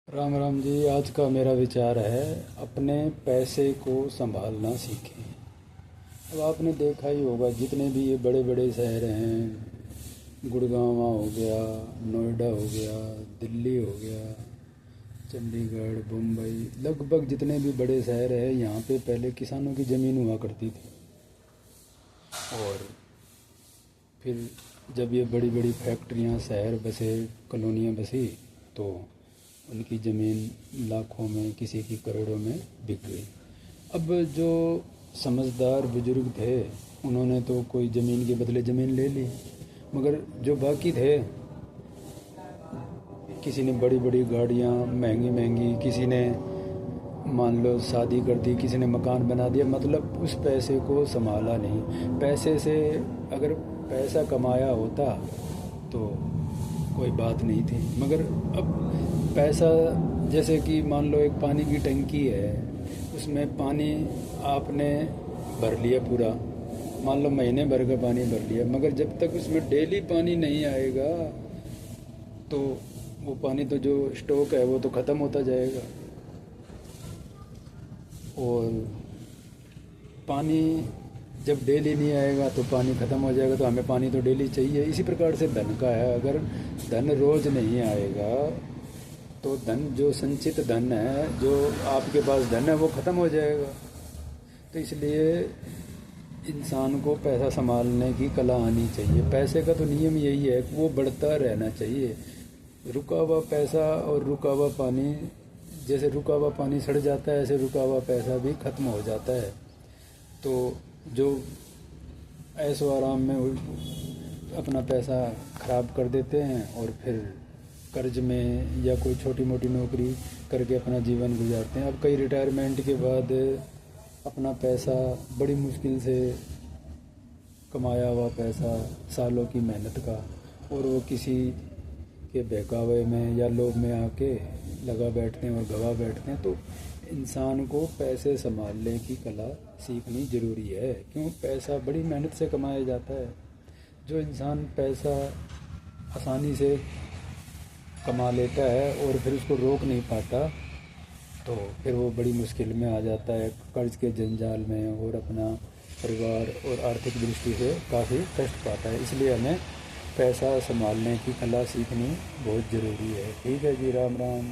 राम राम जी। आज का मेरा विचार है अपने पैसे को संभालना सीखें। अब आपने देखा ही होगा जितने भी ये बड़े बड़े शहर हैं, गुड़गांव हो गया, नोएडा हो गया, दिल्ली हो गया, चंडीगढ़, मुंबई, लगभग जितने भी बड़े शहर हैं यहाँ पे पहले किसानों की ज़मीन हुआ करती थी। और फिर जब ये बड़ी बड़ी फैक्ट्रियाँ, शहर बसे, कॉलोनियाँ बसी तो उनकी ज़मीन लाखों में, किसी की करोड़ों में बिक गई। अब जो समझदार बुजुर्ग थे उन्होंने तो कोई ज़मीन के बदले ज़मीन ले ली, मगर जो बाकी थे, किसी ने बड़ी बड़ी गाड़ियाँ महंगी महंगी, किसी ने मान लो शादी कर दी, किसी ने मकान बना दिया, मतलब उस पैसे को संभाला नहीं। पैसे से अगर पैसा कमाया होता तो कोई बात नहीं थी, मगर अब पैसा, जैसे कि मान लो एक पानी की टंकी है, उसमें पानी आपने भर लिया पूरा, मान लो महीने भर का पानी भर लिया, मगर जब तक उसमें डेली पानी नहीं आएगा तो वो पानी तो जो स्टॉक है वो तो ख़त्म होता जाएगा। और पानी जब डेली नहीं आएगा तो पानी ख़त्म हो जाएगा, तो हमें पानी तो डेली चाहिए। इसी प्रकार से धन का है, अगर धन रोज़ नहीं आएगा तो धन, जो संचित धन है, जो आपके पास धन है, वो ख़त्म हो जाएगा। तो इसलिए इंसान को पैसा संभालने की कला आनी चाहिए। पैसे का तो नियम यही है कि वो बढ़ता रहना चाहिए। रुका हुआ पैसा और रुका हुआ पानी, जैसे रुका हुआ पानी सड़ जाता है, ऐसे रुका हुआ पैसा भी ख़त्म हो जाता है। तो जो ऐशो आराम में अपना पैसा ख़राब कर देते हैं और फिर कर्ज में या कोई छोटी मोटी नौकरी करके अपना जीवन गुजारते हैं। अब कई रिटायरमेंट के बाद अपना पैसा, बड़ी मुश्किल से कमाया हुआ पैसा, सालों की मेहनत का, और वो किसी के बहकावे में या लोभ में आके लगा बैठते हैं और गवा बैठते हैं। तो इंसान को पैसे संभालने की कला सीखनी ज़रूरी है, क्यों? पैसा बड़ी मेहनत से कमाया जाता है। जो इंसान पैसा आसानी से कमा लेता है और फिर उसको रोक नहीं पाता, तो फिर वो बड़ी मुश्किल में आ जाता है, कर्ज के जंजाल में, और अपना परिवार और आर्थिक दृष्टि से काफ़ी कष्ट पाता है। इसलिए हमें पैसा संभालने की कला सीखनी बहुत ज़रूरी है। ठीक है जी, राम राम।